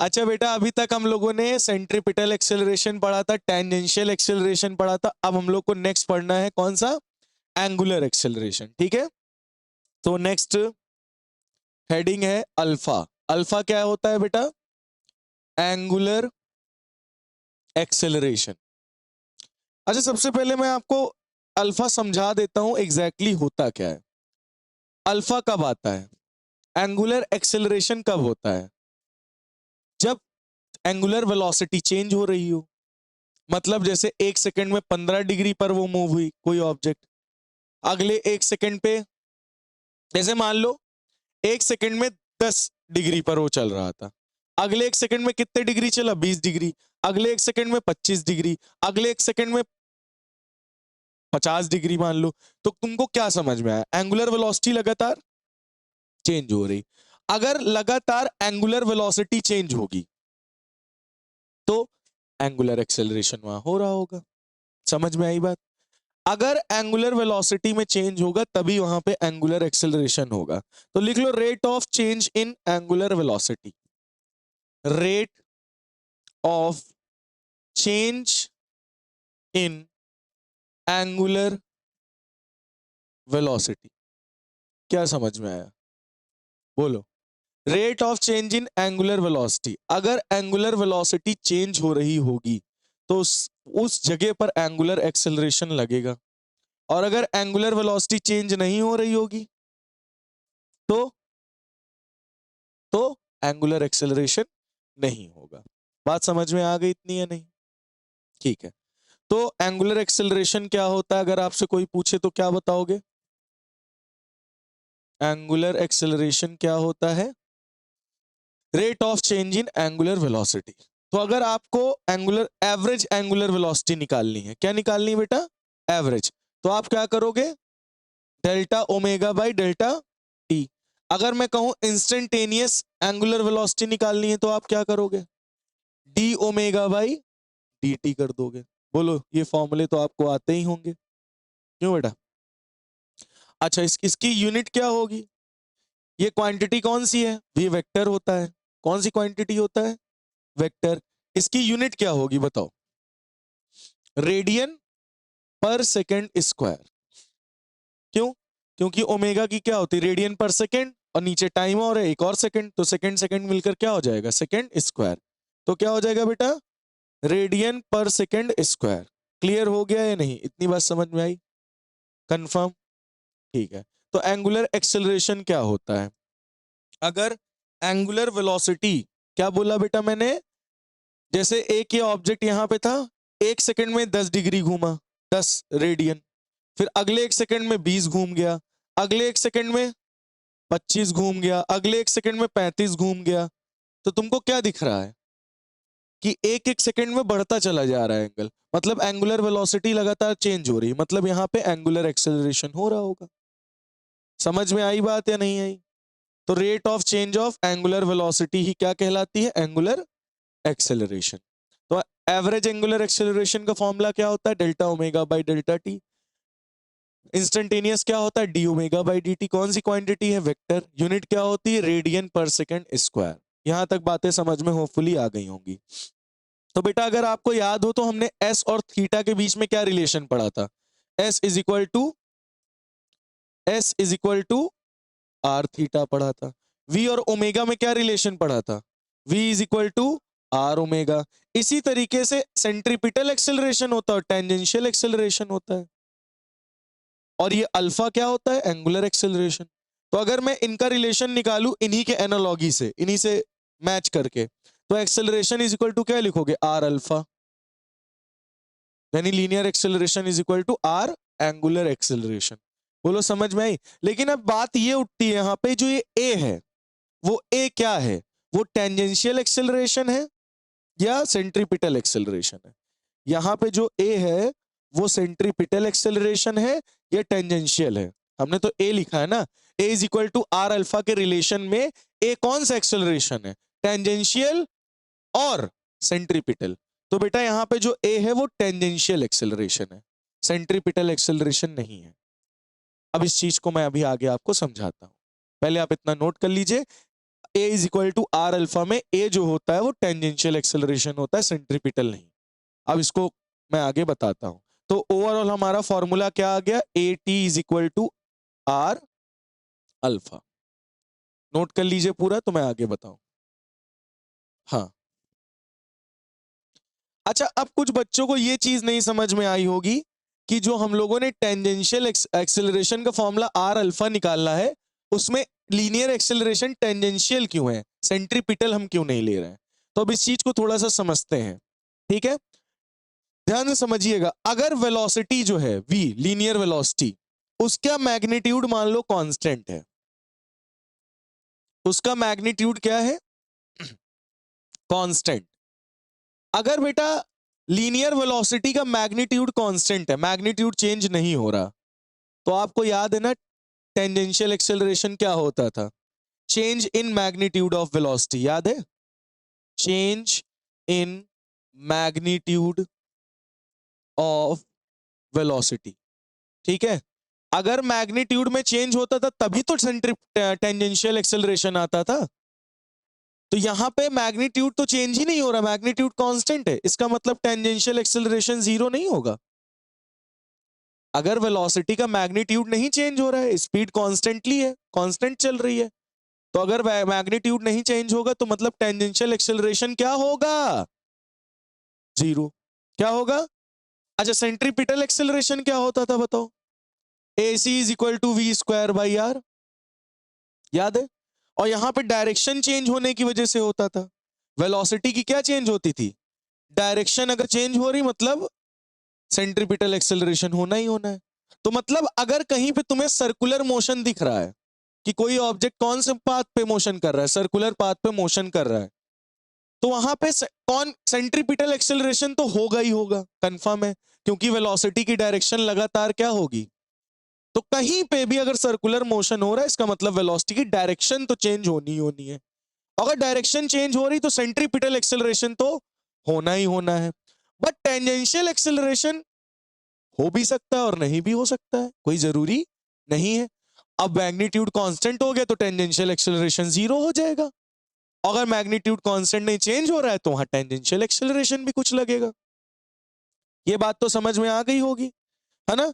अच्छा बेटा, अभी तक हम लोगों ने सेंट्रीपिटल एक्सेलरेशन पढ़ा था, टेंजेंशियल एक्सेलरेशन पढ़ा था। अब हम लोग को नेक्स्ट पढ़ना है कौन सा? Angular acceleration. ठीक है, तो नेक्स्ट हेडिंग है अल्फा। अल्फा क्या होता है बेटा? Angular acceleration. अच्छा, सबसे पहले मैं आपको अल्फा समझा देता हूं एग्जैक्टली होता क्या है। अल्फा कब आता है? एंगुलर एक्सेलरेशन कब होता है? जब एंगुलर वेलोसिटी चेंज हो रही हो। मतलब जैसे 1 सेकंड में 15 डिग्री पर वो मूव हुई कोई ऑब्जेक्ट, अगले 1 सेकंड पे, जैसे मान लो 1 सेकंड में 10 डिग्री पर वो चल रहा था, अगले 1 सेकंड में कितने डिग्री चला? 20 डिग्री। अगले 1 सेकंड में 25 डिग्री, अगले 1 सेकंड में 50 डिग्री मान लो। तो तुमको क्या समझ में आया? एंगुलर वेलोसिटी लगातार चेंज हो रही। अगर लगातार एंगुलर वेलोसिटी चेंज होगी तो एंगुलर एक्सेलरेशन वहां हो रहा होगा। समझ में आई बात? अगर एंगुलर वेलोसिटी में चेंज होगा तभी वहां पे एंगुलर एक्सेलरेशन होगा। तो लिख लो rate of change in angular velocity. Rate of change in angular velocity. क्या समझ में आया? बोलो। Rate of change in angular velocity. अगर एंगुलर वेलोसिटी चेंज हो रही होगी तो उस जगह पर एंगुलर एक्सेलरेशन लगेगा, और अगर एंगुलर वेलोसिटी चेंज नहीं हो रही होगी तो एंगुलर एक्सेलरेशन नहीं होगा। बात समझ में आ गई इतनी या नहीं? ठीक है, तो एंगुलर एक्सेलरेशन क्या होता है? अगर आपसे कोई पूछे तो क्या बताओगे? एंगुलर एक्सेलरेशन क्या होता है? Rate of change in angular velocity. तो अगर आपको एंगुलर एवरेज एंगुलर वेलोसिटी निकालनी है, क्या निकालनी है बेटा? एवरेज। तो आप क्या करोगे? Delta omega by delta T. अगर मैं कहूं इंस्टेंटेनियस एंगुलर वेलोसिटी निकालनी है तो आप क्या करोगे? D omega by D T कर दोगे। बोलो, ये फॉर्मूले तो आपको आते ही होंगे, क्यों बेटा? अच्छा, इसकी यूनिट क्या होगी? ये क्वांटिटी कौन सी है? ये वेक्टर होता है। कौन सी क्वांटिटी होता है? वेक्टर। इसकी यूनिट क्या होगी बताओ? रेडियन पर सेकेंड स्क्वायर। क्यों? क्योंकि ओमेगा की क्या होती है? रेडियन पर सेकेंड, और नीचे टाइम और है एक और सेकेंड, तो सेकेंड सेकेंड मिलकर क्या हो जाएगा? Second square. तो क्या हो जाएगा बेटा? रेडियन पर सेकेंड स्क्वायर। क्लियर हो गया या नहीं? इतनी बात समझ में आई? कंफर्म? ठीक है, तो एंगुलर एक्सेलरेशन क्या होता है? अगर एंगुलर वेलोसिटी, क्या बोला बेटा मैंने? जैसे एक ये ऑब्जेक्ट यहां पे था, 1 सेकंड में 10 डिग्री घूमा, 10 रेडियन, फिर अगले 1 सेकंड में 20 घूम गया, अगले 1 सेकंड में 25 घूम गया, अगले 1 सेकंड में 35 घूम गया। तो तुमको क्या दिख रहा है कि एक एक सेकंड में बढ़ता चला जा रहा है एंगल, मतलब एंगुलर वेलोसिटी लगातार चेंज हो रही है, मतलब यहां पे एंगुलर एक्सेलरेशन हो रहा होगा। समझ में आई बात या नहीं आई? तो rate of change of angular velocity ही क्या कहलाती है? Angular acceleration. तो एवरेज एंगुलर एक्सेलरेशन का फॉर्मूला क्या होता है? Delta omega by delta T. Instantaneous क्या होता है? D omega by D T. कौन सी क्वांटिटी है? वेक्टर। यूनिट क्या होती है? रेडियन पर सेकेंड स्क्वायर। यहां तक बातें समझ में होपफुली आ गई होंगी। तो बेटा अगर आपको याद हो तो हमने एस और थीटा के बीच में क्या रिलेशन पढ़ा था? S is equal to R theta पढ़ा था। वी और ओमेगा में क्या रिलेशन पढ़ा था? V is equal to R omega. इसी तरीके से सेंट्रीपिटल एक्सेलरेशन होता है, टेंजेंशियल एक्सेलरेशन होता है, और ये अल्फा क्या होता है? Angular acceleration. तो अगर मैं इनका रिलेशन निकालू इन्हीं के एनालॉगी से, इन्हीं से मैच करके, तो एक्सेलरेशन इज इक्वल टू क्या लिखोगे? R alpha. यानी linear acceleration is equal to R angular acceleration. बोलो समझ में आई? लेकिन अब बात ये उठती है यहां पे, जो ये ए है वो ए क्या है? वो टेंजेंशियल एक्सेलरेशन है या सेंट्रीपिटल एक्सेलरेशन है? यहां पे जो ए है वो सेंट्रीपिटल एक्सेलरेशन है या टेंजेंशियल है? हमने तो ए लिखा है ना। A is equal to R alpha के रिलेशन में ए कौन सा एक्सेलरेशन है? टेंजेंशियल और सेंट्रीपिटल। तो बेटा यहां पे जो ए है वो टेंजेंशियल एक्सेलरेशन है, सेंट्रीपिटल एक्सेलरेशन नहीं है। अब इस चीज को मैं अभी आगे आपको समझाता हूं, पहले आप इतना नोट कर लीजिए। A is equal to R alpha में ए जो होता है वो टेंजेंशियल एक्सेलरेशन होता है, सेंट्रीपिटल नहीं। अब इसको मैं आगे बताता हूं। तो ओवरऑल हमारा फॉर्मूला क्या आ गया, A T is equal to R alpha. Note कर लीजिए पूरा, तो मैं आगे बताऊं। हाँ, अच्छा, अब कुछ बच्चों को ये चीज नहीं समझ में आई होगी कि जो हम लोगों ने टेंजेंशियल एक्सेलरेशन का फॉर्मूला आर अल्फा निकालना है, उसमें लीनियर एक्सेलरेशन टेंजेंशियल क्यों है, सेंट्रीपिटल हम क्यों नहीं ले रहे हैं। तो अब इस चीज को थोड़ा सा समझते हैं, ठीक है। ध्यान से समझिएगा, अगर वेलोसिटी जो है v, लीनियर वेलोसिटी, उसका मैग्नीट्यूड मान लो कांस्टेंट है, उसका मैग्नीट्यूड क्या है, कांस्टेंट। अगर बेटा लीनियर वेलोसिटी का मैग्नीट्यूड कांस्टेंट है, मैग्नीट्यूड चेंज नहीं हो रहा, तो आपको याद है ना टेंजेंशियल एक्सेलरेशन क्या होता था, change in magnitude of velocity, याद है, change in magnitude of velocity, ठीक है। अगर मैग्नीट्यूड में चेंज होता था तभी तो टेंजेंशियल एक्सेलरेशन आता था। तो यहां पे मैग्नीट्यूड तो चेंज ही नहीं हो रहा, मैग्नीट्यूड कांस्टेंट है, इसका मतलब टेंजेंशियल एक्सेलरेशन जीरो नहीं होगा। अगर वेलोसिटी का मैग्नीट्यूड नहीं चेंज हो रहा है, स्पीड कांस्टेंटली है, कांस्टेंट चल रही है, तो अगर मैग्नीट्यूड नहीं चेंज होगा तो मतलब टेंजेंशियल एक्सेलरेशन क्या होगा, जीरो। क्या होगा, अच्छा, सेंट्रीपिटल एक्सेलरेशन क्या होता था बताओ, AC is equal to V square by R, याद है। और यहां पे डायरेक्शन चेंज होने की वजह से होता था, वेलोसिटी की क्या चेंज होती थी, डायरेक्शन अगर चेंज हो रही मतलब सेंट्रीपिटल एक्सेलरेशन होना ही होना है। तो मतलब अगर कहीं पे तुम्हें सर्कुलर मोशन दिख रहा है कि कोई ऑब्जेक्ट कौन से पाथ पे मोशन कर रहा है, सर्कुलर पाथ पे मोशन कर रहा है, तो वहां पे कौन सेंट्रीपिटल एक्सेलरेशन तो होगा ही होगा, कंफर्म है, क्योंकि वेलोसिटी की डायरेक्शन लगातार क्या होगी। तो कहीं पे भी अगर सर्कुलर मोशन हो रहा है, इसका मतलब वेलोसिटी की डायरेक्शन तो चेंज होनी ही होनी है। अगर डायरेक्शन चेंज हो रही तो सेंट्रीपिटल एक्सेलरेशन तो होना ही होना है। बट टेंजेंशियल एक्सेलरेशन हो भी सकता है और नहीं भी हो सकता है, कोई जरूरी नहीं है। अब मैग्नीट्यूड कांस्टेंट हो गया तो टेंजेंशियल एक्सेलरेशन जीरो हो जाएगा, अगर मैग्नीट्यूड कांस्टेंट नहीं चेंज हो रहा है तो वहां टेंजेंशियल एक्सेलरेशन भी कुछ लगेगा। ये बात तो समझ में आ गई होगी, है ना।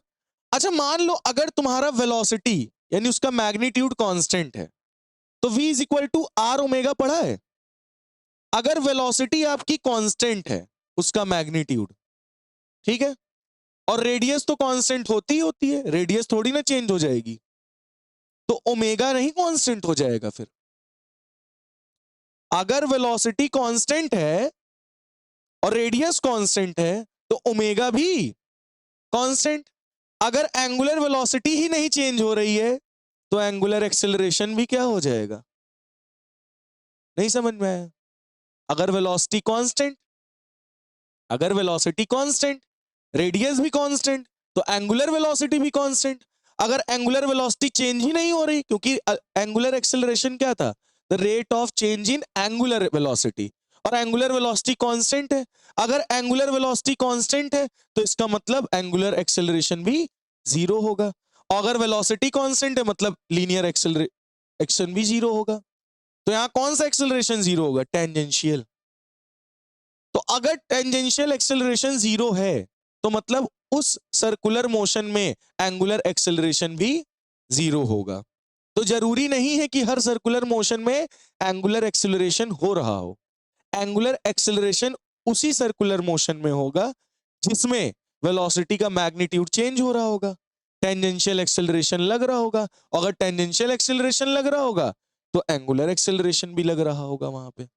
अच्छा, मान लो अगर तुम्हारा वेलोसिटी यानी उसका मैग्नीट्यूड कांस्टेंट है, तो v is equal to R omega पढ़ा है। अगर वेलोसिटी आपकी कांस्टेंट है, उसका मैग्नीट्यूड, ठीक है, और रेडियस तो कांस्टेंट होती ही होती है, रेडियस थोड़ी ना चेंज हो जाएगी, तो ओमेगा नहीं कांस्टेंट हो जाएगा फिर। अगर वेलोसिटी कांस्टेंट है और रेडियस कांस्टेंट है तो ओमेगा भी कांस्टेंट। अगर एंगुलर वेलोसिटी ही नहीं चेंज हो रही है तो एंगुलर एक्सेलरेशन भी क्या हो जाएगा, नहीं समझ में आया। अगर वेलोसिटी कांस्टेंट, अगर वेलोसिटी कांस्टेंट, रेडियस भी कांस्टेंट, तो एंगुलर वेलोसिटी भी कांस्टेंट। अगर एंगुलर वेलोसिटी चेंज ही नहीं हो रही, क्योंकि एंगुलर एक्सेलरेशन क्या था, the rate of change in angular velocity, और एंगुलर वेलोसिटी कांस्टेंट है। अगर एंगुलर वेलोसिटी कांस्टेंट है तो इसका मतलब एंगुलर एक्सेलरेशन भी जीरो होगा, और अगर वेलोसिटी कांस्टेंट है मतलब लीनियर एक्सेलरेशन भी जीरो होगा। तो यहां कौन सा एक्सेलरेशन जीरो होगा, टेंजेंशियल। तो अगर टेंजेंशियल एक्सेलरेशन जीरो है तो मतलब उस सर्कुलर मोशन में एंगुलर एक्सेलरेशन भी जीरो होगा। तो जरूरी नहीं है कि हर सर्कुलर मोशन में एंगुलर एक्सेलरेशन हो रहा हो, एंगुलर एक्सेलरेशन उसी सर्कुलर मोशन में होगा जिसमें वेलोसिटी का मैग्नीट्यूड चेंज हो रहा होगा, टेंजेंशियल एक्सेलरेशन लग रहा होगा। अगर टेंजेंशियल एक्सेलरेशन लग रहा होगा तो एंगुलर एक्सेलरेशन भी लग रहा होगा वहां पे।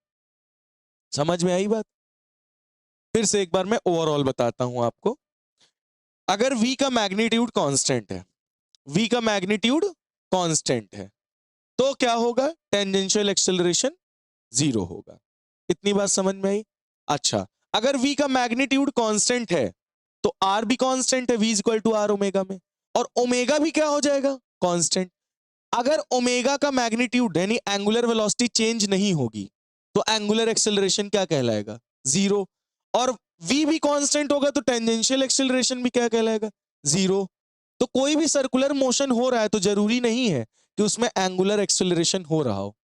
समझ में आई बात। फिर से एक बार मैं ओवरऑल बताता हूं आपको। अगर v का मैग्नीट्यूड कांस्टेंट है, v का मैग्नीट्यूड कांस्टेंट है, तो क्या होगा, टेंजेंशियल एक्सेलरेशन जीरो होगा। इतनी बात समझ में आई। अच्छा, अगर v का मैग्नीट्यूड कांस्टेंट है तो r भी कांस्टेंट है, v is equal to R omega में, और ओमेगा भी क्या हो जाएगा, कांस्टेंट। अगर ओमेगा का मैग्नीट्यूड यानी एंगुलर वेलोसिटी चेंज नहीं होगी तो एंगुलर एक्सेलरेशन क्या कहलाएगा, जीरो। और v भी कांस्टेंट होगा तो टेंजेंशियल एक्सेलरेशन भी क्या कहलाएगा, जीरो। तो कोई भी सर्कुलर मोशन हो रहा है तो जरूरी नहीं है कि उसमें एंगुलर एक्सेलरेशन हो रहा हो।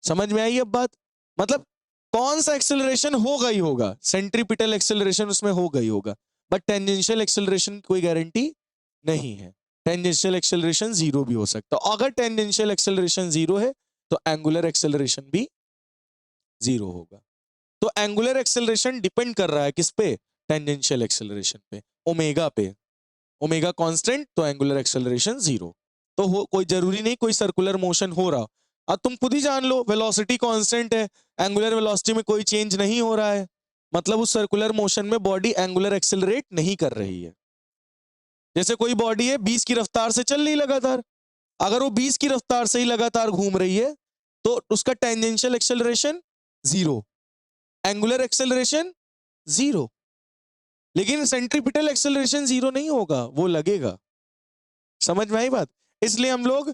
समझ में आई अब बात? मतलब कौन सा एक्सेलरेशन होगा ही होगा, सेंट्रीपिटल एक्सेलरेशन उसमें होगा ही होगा, बट टेंजेंशियल एक्सेलरेशन की कोई गारंटी नहीं है। टेंजेंशियल एक्सेलरेशन जीरो भी हो सकता है। अगर टेंजेंशियल एक्सेलरेशन जीरो है तो एंगुलर एक्सेलरेशन भी जीरो होगा। तो एंगुलर एक्सेलरेशन डिपेंड कर रहा है किस पे? टेंजेंशियल एक्सेलरेशन पे, ओमेगा पे। ओमेगा कांस्टेंट तो एंगुलर एक्सेलरेशन जीरो। तो कोई जरूरी नहीं कोई सर्कुलर मोशन हो रहा। अब तुम खुद ही जान लो, वेलोसिटी कांस्टेंट है, एंगुलर वेलोसिटी में कोई चेंज नहीं हो रहा है, मतलब उस सर्कुलर मोशन में बॉडी एंगुलर एक्सेलरेट नहीं कर रही है। जैसे कोई बॉडी है 20 की रफ्तार से चल रही लगातार, अगर वो 20 की रफ्तार से ही लगातार घूम रही है तो उसका tangential acceleration zero, angular acceleration zero. लेकिन सेंट्रीपिटल एक्सेलरेशन जीरो नहीं होगा, वो लगेगा। समझ में आई बात? इसलिए हम लोग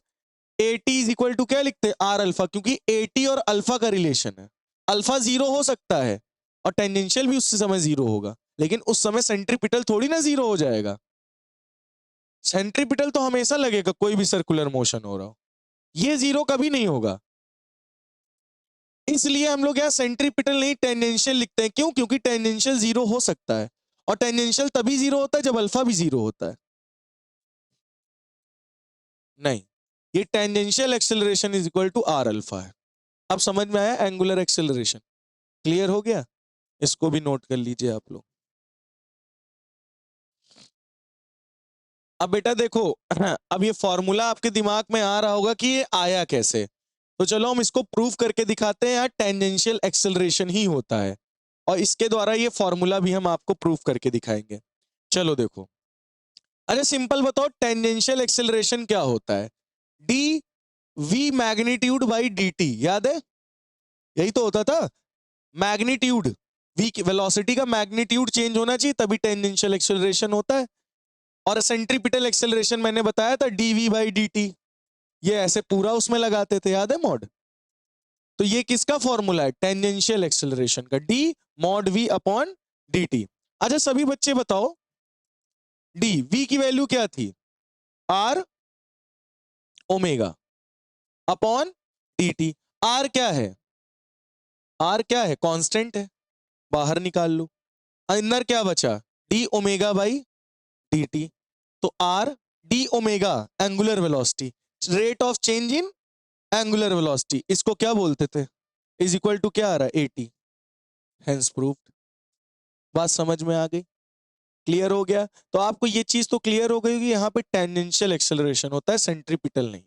AT इज इक्वल टू क्या लिखते हैं? आर अल्फा, क्योंकि AT और अल्फा का रिलेशन है। अल्फा जीरो हो सकता है और टेंजेंशियल भी उस समय जीरो होगा, लेकिन उस समय सेंट्रीपिटल थोड़ी ना जीरो हो जाएगा। सेंट्रीपिटल तो हमेशा लगेगा कोई भी सर्कुलर मोशन हो रहा हो, ये जीरो कभी नहीं होगा। इसलिए हम लोग यहाँ सेंट्रीपिटल नहीं टेंजेंशियल लिखते हैं। क्यों? क्योंकि टेंजेंशियल जीरो हो सकता है, और टेंजेंशियल तभी जीरो होता है जब अल्फा भी जीरो होता है। नहीं, ये tangential acceleration is equal to R alpha है। अब समझ में आया एंगुलर एक्सेलरेशन? क्लियर हो गया? इसको भी नोट कर लीजिए आप लोग। अब बेटा देखो, अब ये फॉर्मूला आपके दिमाग में आ रहा होगा कि ये आया कैसे। तो चलो हम इसको प्रूव करके दिखाते हैं। यार टेंजेंशियल एक्सेलरेशन ही होता है, और इसके द्वारा ये फॉर्मूला भी हम आपको प्रूव करके दिखाएंगे। चलो देखो, अरे सिंपल बताओ, टेंजेंशियल एक्सेलरेशन क्या होता है? D V magnitude by D T, याद है? यही तो होता था, मैग्नीट्यूड। वी की वेलोसिटी का मैग्नीट्यूड चेंज होना चाहिए तभी टेंजेंशियल एक्सेलरेशन होता है। और सेंट्रीपिटल एक्सेलरेशन मैंने बताया था डीवी बाई डी टी, ये ऐसे पूरा उसमें लगाते थे, याद है मॉड? तो ये किसका फॉर्मूला है? टेंजेंशियल एक्सेलरेशन का, D mod we upon D T. अच्छा सभी बच्चे बताओ, डी वी की वैल्यू क्या थी? R omega upon D T. R क्या है? आर क्या है? कांस्टेंट है, बाहर निकाल लो। अंदर क्या बचा? D omega by D T. तो R D omega angular velocity, rate of change in angular velocity, इसको क्या बोलते थे? इज इक्वल टू क्या आ रहा है? AT। Hence proved. बात समझ में आ गई? क्लियर हो गया? तो आपको ये चीज तो क्लियर हो गई कि यहाँ पे टेंजेंशियल एक्सेलरेशन होता है, सेंट्रीपिटल नहीं।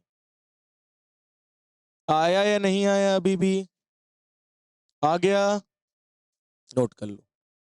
आया या नहीं आया? अभी भी आ गया? नोट कर लो।